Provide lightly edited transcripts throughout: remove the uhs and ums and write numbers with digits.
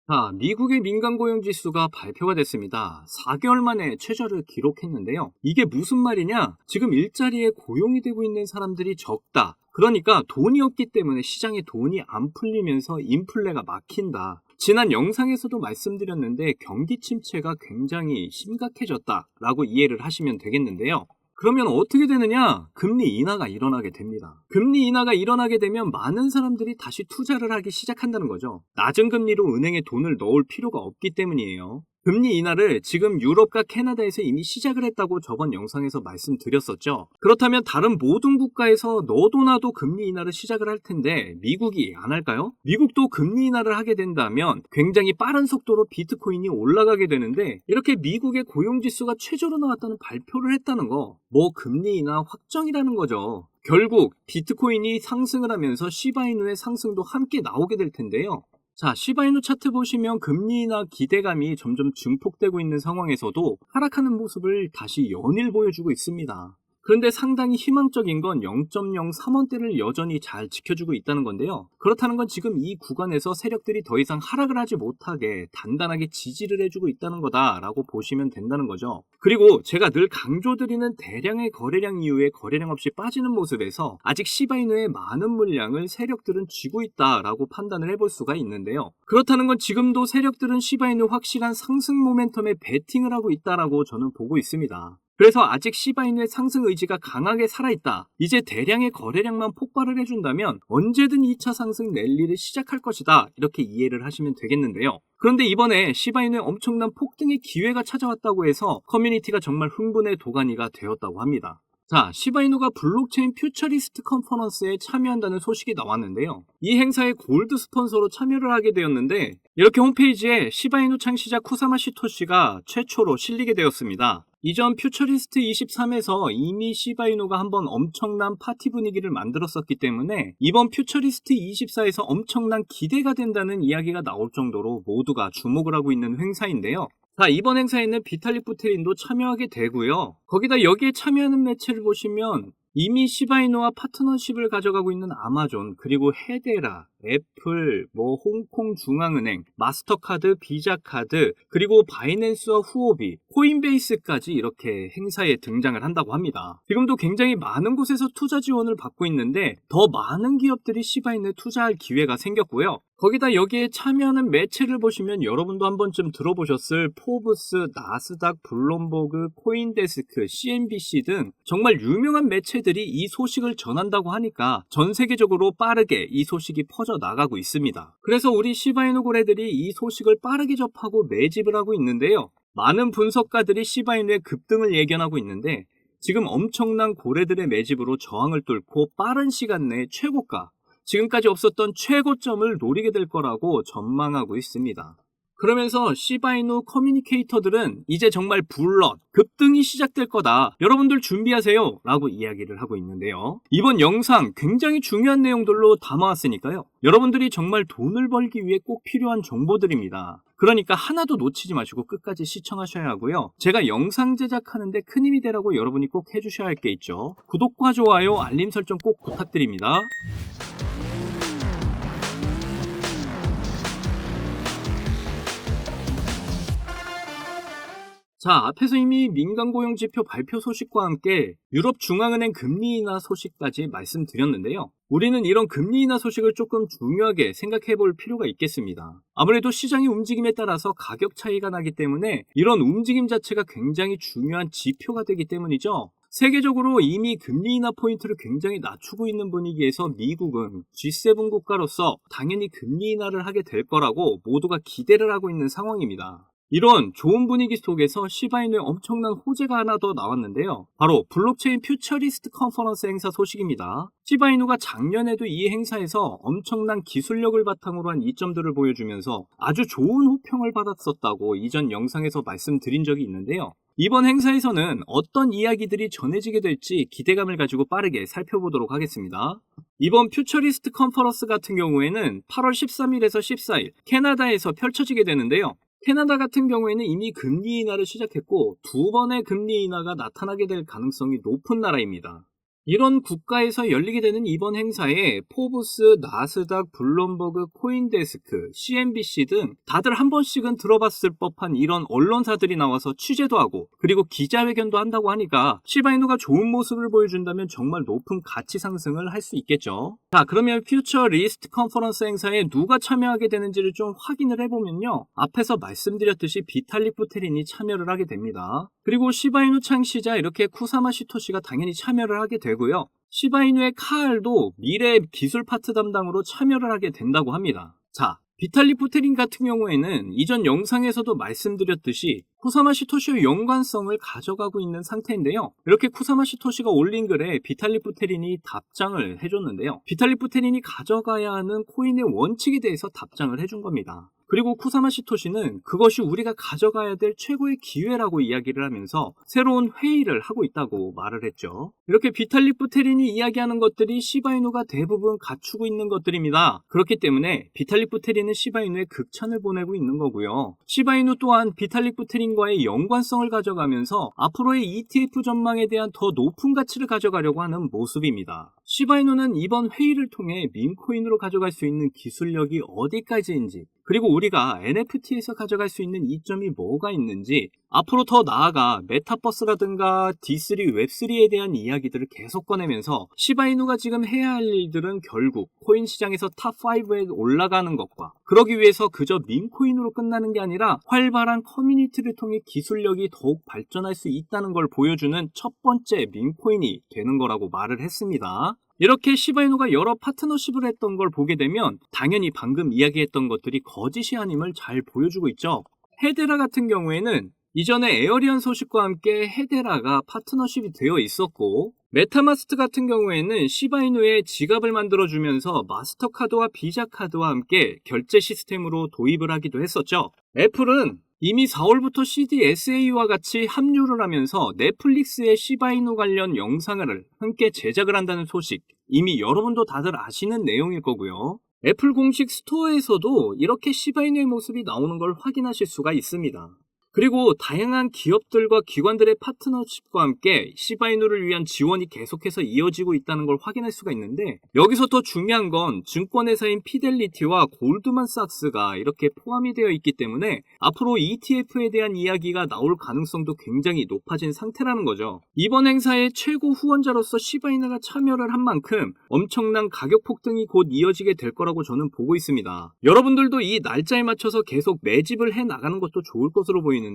자, 미국의 민간 고용 지수가 발표가 됐습니다. 4개월 만에 최저를 기록했는데요. 이게 무슨 말이냐? 지금 일자리에 고용이 되고 있는 사람들이 적다. 그러니까 돈이 없기 때문에 시장에 돈이 안 풀리면서 인플레가 막힌다. 지난 영상에서도 말씀드렸는데 경기 침체가 굉장히 심각해졌다라고 이해를 하시면 되겠는데요. 그러면 어떻게 되느냐? 금리 인하가 일어나게 됩니다. 금리 인하가 일어나게 되면 많은 사람들이 다시 투자를 하기 시작한다는 거죠. 낮은 금리로 은행에 돈을 넣을 필요가 없기 때문이에요. 금리 인하를 지금 유럽과 캐나다에서 이미 시작을 했다고 저번 영상에서 말씀드렸었죠. 그렇다면 다른 모든 국가에서 너도 나도 금리 인하를 시작을 할 텐데 미국이 안 할까요? 미국도 금리 인하를 하게 된다면 굉장히 빠른 속도로 비트코인이 올라가게 되는데, 이렇게 미국의 고용지수가 최저로 나왔다는 발표를 했다는 거, 뭐 금리 인하 확정이라는 거죠. 결국 비트코인이 상승을 하면서 시바이누의 상승도 함께 나오게 될 텐데요. 자, 시바이누 차트 보시면 금리 인하 기대감이 점점 증폭되고 있는 상황에서도 하락하는 모습을 다시 연일 보여주고 있습니다. 그런데 상당히 희망적인 건 0.03원대를 여전히 잘 지켜주고 있다는 건데요. 그렇다는 건 지금 이 구간에서 세력들이 더 이상 하락을 하지 못하게 단단하게 지지를 해주고 있다는 거다라고 보시면 된다는 거죠. 그리고 제가 늘 강조드리는 대량의 거래량 이후에 거래량 없이 빠지는 모습에서 아직 시바이누의 많은 물량을 세력들은 쥐고 있다라고 판단을 해볼 수가 있는데요. 그렇다는 건 지금도 세력들은 시바이누 확실한 상승 모멘텀에 베팅을 하고 있다라고 저는 보고 있습니다. 그래서 아직 시바이누의 상승 의지가 강하게 살아있다. 이제 대량의 거래량만 폭발을 해준다면 언제든 2차 상승 랠리를 시작할 것이다. 이렇게 이해를 하시면 되겠는데요. 그런데 이번에 시바이누의 엄청난 폭등의 기회가 찾아왔다고 해서 커뮤니티가 정말 흥분의 도가니가 되었다고 합니다. 자, 시바이누가 블록체인 퓨처리스트 컨퍼런스에 참여한다는 소식이 나왔는데요. 이 행사에 골드 스폰서로 참여를 하게 되었는데, 이렇게 홈페이지에 시바이누 창시자 쿠사마 시토시가 최초로 실리게 되었습니다. 이전 퓨처리스트 23에서 이미 시바이누가 한번 엄청난 파티 분위기를 만들었었기 때문에 이번 퓨처리스트 24에서 엄청난 기대가 된다는 이야기가 나올 정도로 모두가 주목을 하고 있는 행사인데요. 자, 이번 행사에는 비탈릭 부테린도 참여하게 되고요. 거기다 여기에 참여하는 매체를 보시면 이미 시바이누와 파트너십을 가져가고 있는 아마존, 그리고 헤데라, 애플, 홍콩 중앙은행, 마스터카드, 비자카드, 그리고 바이낸스와 후오비, 코인베이스까지 이렇게 행사에 등장을 한다고 합니다. 지금도 굉장히 많은 곳에서 투자 지원을 받고 있는데 더 많은 기업들이 시바이누에 투자할 기회가 생겼고요. 거기다 여기에 참여하는 매체를 보시면 여러분도 한 번쯤 들어보셨을 포브스, 나스닥, 블룸버그, 코인데스크, CNBC 등 정말 유명한 매체들이 이 소식을 전한다고 하니까 전 세계적으로 빠르게 이 소식이 퍼져 나가고 있습니다. 그래서 우리 시바이누 고래들이 이 소식을 빠르게 접하고 매집을 하고 있는데요. 많은 분석가들이 시바이누의 급등을 예견하고 있는데 지금 엄청난 고래들의 매집으로 저항을 뚫고 빠른 시간 내에 최고가, 지금까지 없었던 최고점을 노리게 될 거라고 전망하고 있습니다. 그러면서 시바이누 커뮤니케이터들은 이제 정말 블럿, 급등이 시작될 거다. 여러분들 준비하세요. 라고 이야기를 하고 있는데요. 이번 영상 굉장히 중요한 내용들로 담아왔으니까요. 여러분들이 정말 돈을 벌기 위해 꼭 필요한 정보들입니다. 그러니까 하나도 놓치지 마시고 끝까지 시청하셔야 하고요. 제가 영상 제작하는데 큰 힘이 되라고 여러분이 꼭 해주셔야 할 게 있죠. 구독과 좋아요, 알림 설정 꼭 부탁드립니다. 자, 앞에서 이미 민간 고용 지표 발표 소식과 함께 유럽 중앙은행 금리 인하 소식까지 말씀드렸는데요. 우리는 이런 금리 인하 소식을 조금 중요하게 생각해 볼 필요가 있겠습니다. 아무래도 시장의 움직임에 따라서 가격 차이가 나기 때문에 이런 움직임 자체가 굉장히 중요한 지표가 되기 때문이죠. 세계적으로 이미 금리 인하 포인트를 굉장히 낮추고 있는 분위기에서 미국은 G7 국가로서 당연히 금리 인하를 하게 될 거라고 모두가 기대를 하고 있는 상황입니다. 이런 좋은 분위기 속에서 시바이누의 엄청난 호재가 하나 더 나왔는데요. 바로 블록체인 퓨처리스트 컨퍼런스 행사 소식입니다. 시바이누가 작년에도 이 행사에서 엄청난 기술력을 바탕으로 한 이점들을 보여주면서 아주 좋은 호평을 받았었다고 이전 영상에서 말씀드린 적이 있는데요. 이번 행사에서는 어떤 이야기들이 전해지게 될지 기대감을 가지고 빠르게 살펴보도록 하겠습니다. 이번 퓨처리스트 컨퍼런스 같은 경우에는 8월 13일에서 14일 캐나다에서 펼쳐지게 되는데요. 캐나다 같은 경우에는 이미 금리 인하를 시작했고 두 번의 금리 인하가 나타나게 될 가능성이 높은 나라입니다. 이런 국가에서 열리게 되는 이번 행사에 포브스, 나스닥, 블룸버그, 코인데스크, CNBC 등 다들 한 번씩은 들어봤을 법한 이런 언론사들이 나와서 취재도 하고 그리고 기자회견도 한다고 하니까 시바이누가 좋은 모습을 보여준다면 정말 높은 가치 상승을 할 수 있겠죠. 자, 그러면 퓨처 리스트 컨퍼런스 행사에 누가 참여하게 되는지를 좀 확인을 해보면요. 앞에서 말씀드렸듯이 비탈릭 부테린이 참여를 하게 됩니다. 그리고 시바이누 창시자 이렇게 쿠사마 시토시가 당연히 참여를 하게 되고요. 시바이누의 카알도 미래 기술 파트 담당으로 참여를 하게 된다고 합니다. 자, 비탈릭 부테린 같은 경우에는 이전 영상에서도 말씀드렸듯이 쿠사마 시토시의 연관성을 가져가고 있는 상태인데요. 이렇게 쿠사마 시토시가 올린 글에 비탈릭 부테린이 답장을 해줬는데요. 비탈릭 부테린이 가져가야 하는 코인의 원칙에 대해서 답장을 해준 겁니다. 그리고 쿠사마 시토시는 그것이 우리가 가져가야 될 최고의 기회라고 이야기를 하면서 새로운 회의를 하고 있다고 말을 했죠. 이렇게 비탈릭 부테린이 이야기하는 것들이 시바이누가 대부분 갖추고 있는 것들입니다. 그렇기 때문에 비탈릭 부테린은 시바이누에 극찬을 보내고 있는 거고요. 시바이누 또한 비탈릭 부테린과의 연관성을 가져가면서 앞으로의 ETF 전망에 대한 더 높은 가치를 가져가려고 하는 모습입니다. 시바이누는 이번 회의를 통해 밈코인으로 가져갈 수 있는 기술력이 어디까지인지 그리고 우리가 NFT에서 가져갈 수 있는 이점이 뭐가 있는지 앞으로 더 나아가 메타버스라든가 D3, 웹3에 대한 이야기들을 계속 꺼내면서 시바이누가 지금 해야 할 일들은 결국 코인 시장에서 탑5에 올라가는 것과 그러기 위해서 그저 밈코인으로 끝나는 게 아니라 활발한 커뮤니티를 통해 기술력이 더욱 발전할 수 있다는 걸 보여주는 첫 번째 밈코인이 되는 거라고 말을 했습니다. 이렇게 시바이누가 여러 파트너십을 했던 걸 보게 되면 당연히 방금 이야기했던 것들이 거짓이 아님을 잘 보여주고 있죠. 헤데라 같은 경우에는 이전에 에어리언 소식과 함께 헤데라가 파트너십이 되어 있었고 메타마스트 같은 경우에는 시바이누의 지갑을 만들어주면서 마스터카드와 비자카드와 함께 결제 시스템으로 도입을 하기도 했었죠. 애플은 이미 4월부터 CDSA와 같이 합류를 하면서 넷플릭스의 시바이누 관련 영상을 함께 제작을 한다는 소식 이미 여러분도 다들 아시는 내용일 거고요. 애플 공식 스토어에서도 이렇게 시바이누의 모습이 나오는 걸 확인하실 수가 있습니다. 그리고 다양한 기업들과 기관들의 파트너십과 함께 시바이누를 위한 지원이 계속해서 이어지고 있다는 걸 확인할 수가 있는데 여기서 더 중요한 건 증권회사인 피델리티와 골드만삭스가 이렇게 포함이 되어 있기 때문에 앞으로 ETF에 대한 이야기가 나올 가능성도 굉장히 높아진 상태라는 거죠. 이번 행사의 최고 후원자로서 시바이누가 참여를 한 만큼 엄청난 가격 폭등이 곧 이어지게 될 거라고 저는 보고 있습니다. 여러분들도 이 날짜에 맞춰서 계속 매집을 해 나가는 것도 좋을 것으로 보이는데요.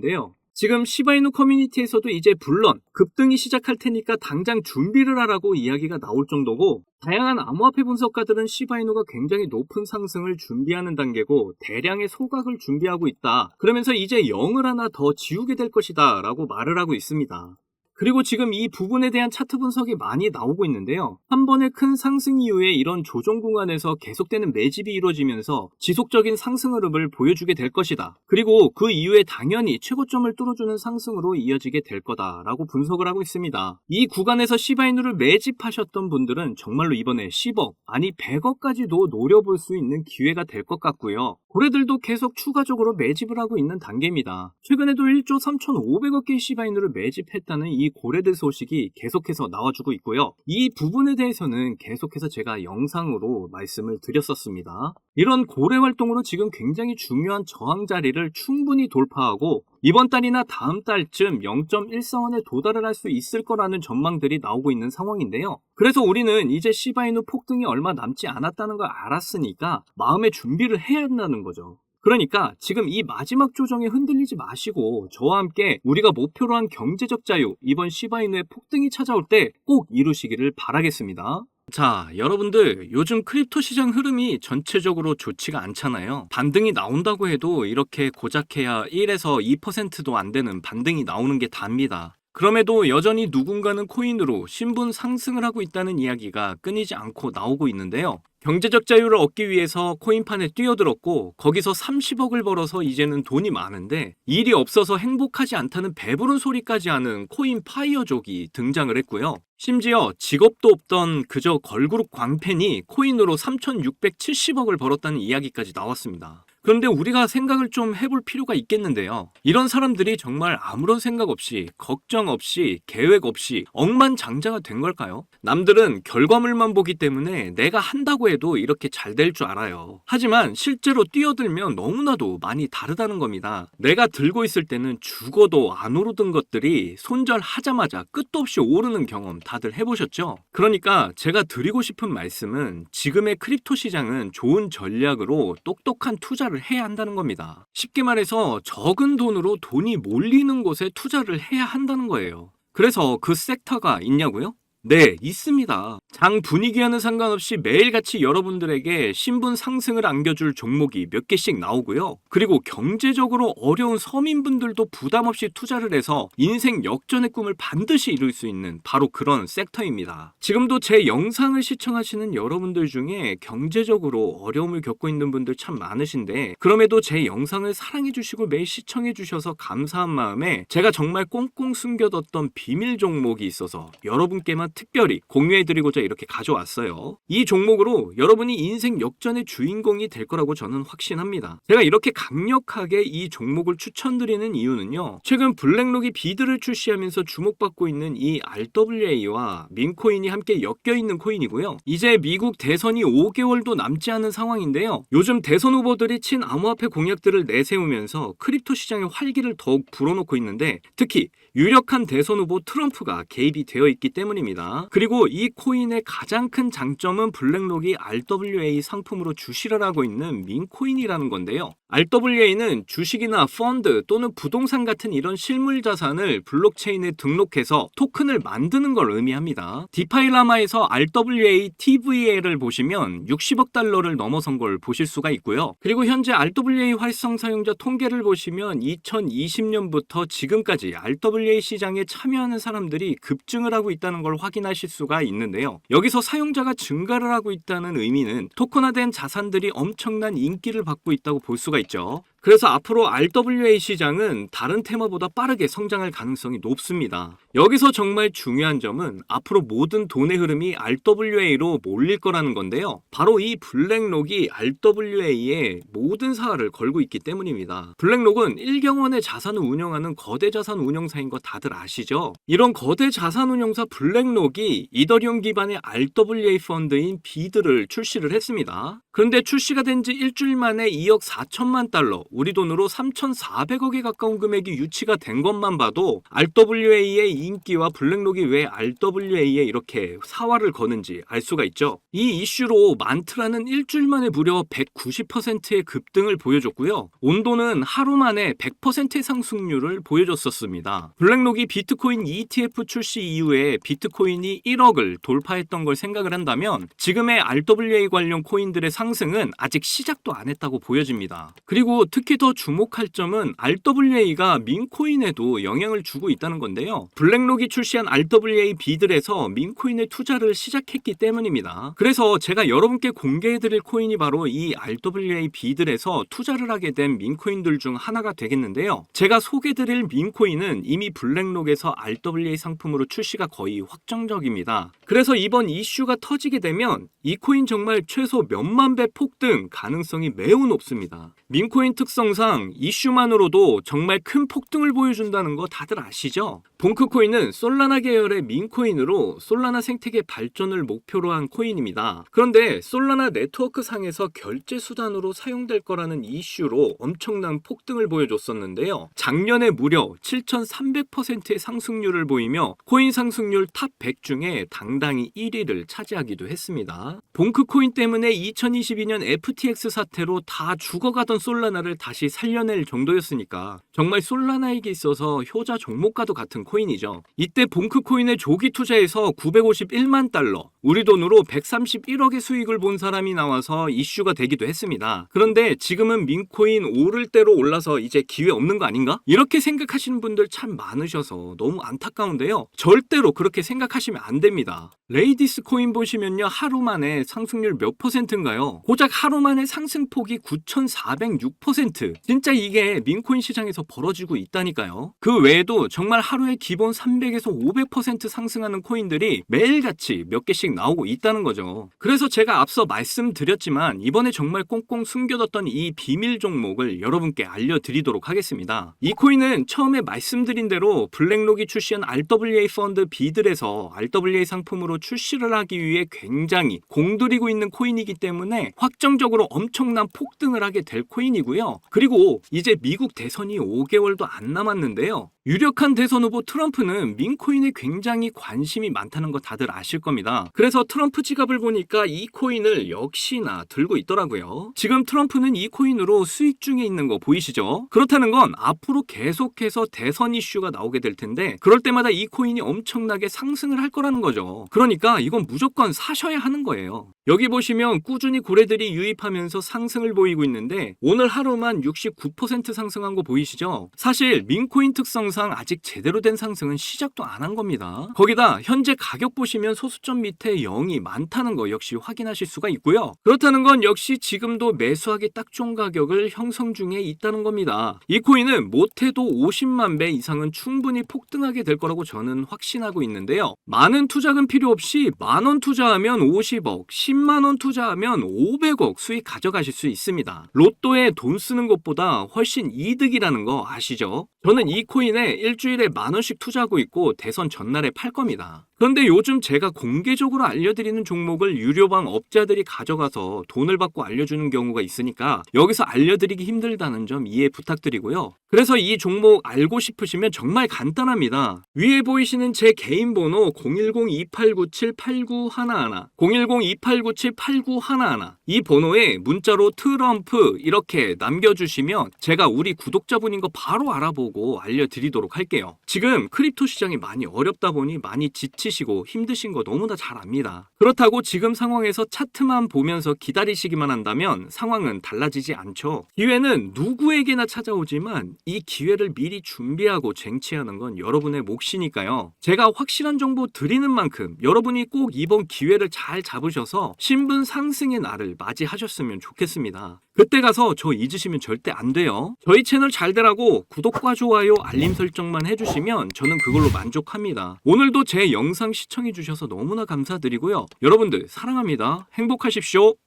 지금 시바이누 커뮤니티에서도 이제 물론 급등이 시작할 테니까 당장 준비를 하라고 이야기가 나올 정도고 다양한 암호화폐 분석가들은 시바이누가 굉장히 높은 상승을 준비하는 단계고 대량의 소각을 준비하고 있다. 그러면서 이제 0을 하나 더 지우게 될 것이다 라고 말을 하고 있습니다. 그리고 지금 이 부분에 대한 차트 분석이 많이 나오고 있는데요. 한 번의 큰 상승 이후에 이런 조정 구간에서 계속되는 매집이 이루어지면서 지속적인 상승 흐름을 보여주게 될 것이다. 그리고 그 이후에 당연히 최고점을 뚫어주는 상승으로 이어지게 될 거다라고 분석을 하고 있습니다. 이 구간에서 시바이누를 매집하셨던 분들은 정말로 이번에 10억 아니 100억까지도 노려볼 수 있는 기회가 될 것 같고요. 고래들도 계속 추가적으로 매집을 하고 있는 단계입니다. 최근에도 1조 3,500억 개의 시바이누를 매집했다는 이 고래들 소식이 계속해서 나와주고 있고요. 이 부분에 대해서는 계속해서 제가 영상으로 말씀을 드렸었습니다. 이런 고래 활동으로 지금 굉장히 중요한 저항 자리를 충분히 돌파하고 이번 달이나 다음 달쯤 0.14원에 도달을 할 수 있을 거라는 전망들이 나오고 있는 상황인데요. 그래서 우리는 이제 시바이누 폭등이 얼마 남지 않았다는 걸 알았으니까 마음의 준비를 해야 한다는 거죠. 그러니까 지금 이 마지막 조정에 흔들리지 마시고 저와 함께 우리가 목표로 한 경제적 자유, 이번 시바이누의 폭등이 찾아올 때 꼭 이루시기를 바라겠습니다. 자, 여러분들 요즘 크립토 시장 흐름이 전체적으로 좋지가 않잖아요. 반등이 나온다고 해도 이렇게 고작해야 1에서 2%도 안 되는 반등이 나오는 게 답니다. 그럼에도 여전히 누군가는 코인으로 신분 상승을 하고 있다는 이야기가 끊이지 않고 나오고 있는데요. 경제적 자유를 얻기 위해서 코인판에 뛰어들었고 거기서 30억을 벌어서 이제는 돈이 많은데 일이 없어서 행복하지 않다는 배부른 소리까지 하는 코인 파이어족이 등장을 했고요. 심지어 직업도 없던 그저 걸그룹 광팬이 코인으로 3,670억을 벌었다는 이야기까지 나왔습니다. 그런데 우리가 생각을 좀 해볼 필요가 있겠는데요. 이런 사람들이 정말 아무런 생각 없이, 걱정 없이, 계획 없이 억만장자가 된 걸까요? 남들은 결과물만 보기 때문에 내가 한다고 해도 이렇게 잘 될 줄 알아요. 하지만 실제로 뛰어들면 너무나도 많이 다르다는 겁니다. 내가 들고 있을 때는 죽어도 안 오르던 것들이 손절하자마자 끝도 없이 오르는 경험 다들 해보셨죠? 그러니까 제가 드리고 싶은 말씀은 지금의 크립토 시장은 좋은 전략으로 똑똑한 투자를 해야 한다는 겁니다. 쉽게 말해서 적은 돈으로 돈이 몰리는 곳에 투자를 해야 한다는 거예요. 그래서 그 섹터가 있냐고요? 네, 있습니다. 장 분위기와는 상관없이 매일같이 여러분들에게 신분 상승을 안겨줄 종목이 몇 개씩 나오고요. 그리고 경제적으로 어려운 서민분들도 부담 없이 투자를 해서 인생 역전의 꿈을 반드시 이룰 수 있는 바로 그런 섹터입니다. 지금도 제 영상을 시청하시는 여러분들 중에 경제적으로 어려움을 겪고 있는 분들 참 많으신데 그럼에도 제 영상을 사랑해주시고 매일 시청해주셔서 감사한 마음에 제가 정말 꽁꽁 숨겨뒀던 비밀 종목이 있어서 여러분께만 특별히 공유해드리고자 이렇게 가져왔어요. 이 종목으로 여러분이 인생 역전의 주인공이 될 거라고 저는 확신합니다. 제가 이렇게 강력하게 이 종목을 추천드리는 이유는요. 최근 블랙록이 비드를 출시하면서 주목받고 있는 이 RWA와 민코인이 함께 엮여있는 코인이고요. 이제 미국 대선이 5개월도 남지 않은 상황인데요. 요즘 대선 후보들이 친암호화폐 공약들을 내세우면서 크립토 시장의 활기를 더욱 불어넣고 있는데 특히 유력한 대선 후보 트럼프가 개입이 되어 있기 때문입니다. 그리고 이 코인의 가장 큰 장점은 블랙록이 RWA 상품으로 주시를 하고 있는 민코인이라는 건데요. RWA는 주식이나 펀드 또는 부동산 같은 이런 실물 자산을 블록체인에 등록해서 토큰을 만드는 걸 의미합니다. 디파이라마에서 RWA TVL을 보시면 60억 달러를 넘어선 걸 보실 수가 있고요. 그리고 현재 RWA 활성 사용자 통계를 보시면 2020년부터 지금까지 RWA 시장에 참여하는 사람들이 급증을 하고 있다는 걸 확인하실 수가 있는데요. 여기서 사용자가 증가를 하고 있다는 의미는 토큰화된 자산들이 엄청난 인기를 받고 있다고 볼 수가 있죠. 그래서 앞으로 RWA 시장은 다른 테마보다 빠르게 성장할 가능성이 높습니다. 여기서 정말 중요한 점은 앞으로 모든 돈의 흐름이 RWA로 몰릴 거라는 건데요. 바로 이 블랙록이 RWA에 모든 사활을 걸고 있기 때문입니다. 블랙록은 1경원의 자산을 운영하는 거대 자산 운용사인 거 다들 아시죠? 이런 거대 자산 운용사 블랙록이 이더리움 기반의 RWA 펀드인 비드를 출시를 했습니다. 그런데 출시가 된 지 일주일 만에 2억 4천만 달러, 우리 돈으로 3,400억에 가까운 금액이 유치가 된 것만 봐도 RWA의 인기와 블랙록이 왜 RWA에 이렇게 사활을 거는지 알 수가 있죠. 이 이슈로 만트라는 일주일 만에 무려 190%의 급등을 보여줬고요. 온도는 하루 만에 100%의 상승률을 보여줬었습니다. 블랙록이 비트코인 ETF 출시 이후에 비트코인이 1억을 돌파했던 걸 생각을 한다면 지금의 RWA 관련 코인들의 상승은 아직 시작도 안 했다고 보여집니다. 그리고 특히 더 주목할 점은 RWA가 민코인에도 영향을 주고 있다는 건데요. 블랙록이 출시한 RWA 비들에서 민코인에 투자를 시작했기 때문입니다. 그래서 제가 여러분께 공개해드릴 코인이 바로 이 RWA 비들에서 투자를 하게 된 민코인들 중 하나가 되겠는데요. 제가 소개드릴 민코인은 이미 블랙록에서 RWA 상품으로 출시가 거의 확정적입니다. 그래서 이번 이슈가 터지게 되면 이 코인 정말 최소 몇만 배 폭등 가능성이 매우 높습니다. 민코인 특성상 이슈만으로도 정말 큰 폭등을 보여준다는 거 다들 아시죠? 봉크코인은 솔라나 계열의 민코인으로 솔라나 생태계 발전을 목표로 한 코인입니다. 그런데 솔라나 네트워크 상에서 결제 수단으로 사용될 거라는 이슈로 엄청난 폭등을 보여줬었는데요. 작년에 무려 7,300%의 상승률을 보이며 코인 상승률 탑 100 중에 당당히 1위를 차지하기도 했습니다. 봉크코인 때문에 2022년 FTX 사태로 다 죽어가던 솔라나를 다시 살려낼 정도였으니까 정말 솔라나에게 있어서 효자 종목과도 같은 코인이죠. 이때 봉크코인에 조기 투자해서 951만 달러, 우리 돈으로 131억의 수익을 본 사람이 나와서 이슈가 되기도 했습니다. 그런데 지금은 민코인 오를 대로 올라서 이제 기회 없는 거 아닌가? 이렇게 생각하시는 분들 참 많으셔서 너무 안타까운데요. 절대로 그렇게 생각하시면 안 됩니다. 레이디스 코인 보시면요. 하루 만에 상승률 몇 %인가요? 고작 하루 만에 상승폭이 9,406%. 200%. 진짜 이게 민코인 시장에서 벌어지고 있다니까요. 그 외에도 정말 하루에 기본 300에서 500% 상승하는 코인들이 매일같이 몇 개씩 나오고 있다는 거죠. 그래서 제가 앞서 말씀드렸지만 이번에 정말 꽁꽁 숨겨뒀던 이 비밀 종목을 여러분께 알려드리도록 하겠습니다. 이 코인은 처음에 말씀드린 대로 블랙록이 출시한 RWA 펀드 비들에서 RWA 상품으로 출시를 하기 위해 굉장히 공들이고 있는 코인이기 때문에 확정적으로 엄청난 폭등을 하게 될 코인이고요. 그리고 이제 미국 대선이 5개월도 안 남았는데요. 유력한 대선 후보 트럼프는 민코인에 굉장히 관심이 많다는 거 다들 아실 겁니다. 그래서 트럼프 지갑을 보니까 이 코인을 역시나 들고 있더라고요. 지금 트럼프는 이 코인으로 수익 중에 있는 거 보이시죠? 그렇다는 건 앞으로 계속해서 대선 이슈가 나오게 될 텐데 그럴 때마다 이 코인이 엄청나게 상승을 할 거라는 거죠. 그러니까 이건 무조건 사셔야 하는 거예요. 여기 보시면 꾸준히 고래들이 유입하면서 상승을 보이고 있는데 오늘 하루만 69% 상승한 거 보이시죠? 사실 민코인 특성상 아직 제대로 된 상승은 시작도 안 한 겁니다. 거기다 현재 가격 보시면 소수점 밑에 0이 많다는 거 역시 확인하실 수가 있고요. 그렇다는 건 역시 지금도 매수하기 딱 좋은 가격을 형성 중에 있다는 겁니다. 이 코인은 못해도 50만 배 이상은 충분히 폭등하게 될 거라고 저는 확신하고 있는데요. 많은 투자금 필요 없이 만원 투자하면 50억, 10만원 투자하면 500억 수익 가져가실 수 있습니다. 로또에 돈 쓰는 것보다 훨씬 이득이라는 거 아시죠? 저는 이 코인에 일주일에 만원씩 투자하고 있고 대선 전날에 팔 겁니다. 그런데 요즘 제가 공개적으로 알려드리는 종목을 유료방 업자들이 가져가서 돈을 받고 알려주는 경우가 있으니까 여기서 알려드리기 힘들다는 점 이해 부탁드리고요. 그래서 이 종목 알고 싶으시면 정말 간단합니다. 위에 보이시는 제 개인 번호 010-2897-8911 010-2897-8911 이 번호에 문자로 트럼프 이렇게 남겨주시면 제가 우리 구독자분인 거 바로 알아보고 알려드리도록 할게요. 지금 크립토 시장이 많이 어렵다 보니 많이 지치시고 힘드신 거 너무나 잘 압니다. 그렇다고 지금 상황에서 차트만 보면서 기다리시기만 한다면 상황은 달라지지 않죠. 기회는 누구에게나 찾아오지만 이 기회를 미리 준비하고 쟁취하는 건 여러분의 몫이니까요. 제가 확실한 정보 드리는 만큼 여러분이 꼭 이번 기회를 잘 잡으셔서 신분 상승의 날을 맞이하셨으면 좋겠습니다. 그때 가서 저 잊으시면 절대 안 돼요. 저희 채널 잘 되라고 구독과 좋아요, 알림 설정만 해주시면 저는 그걸로 만족합니다. 오늘도 제 영상 시청해주셔서 너무나 감사드리고요. 여러분들 사랑합니다. 행복하십시오.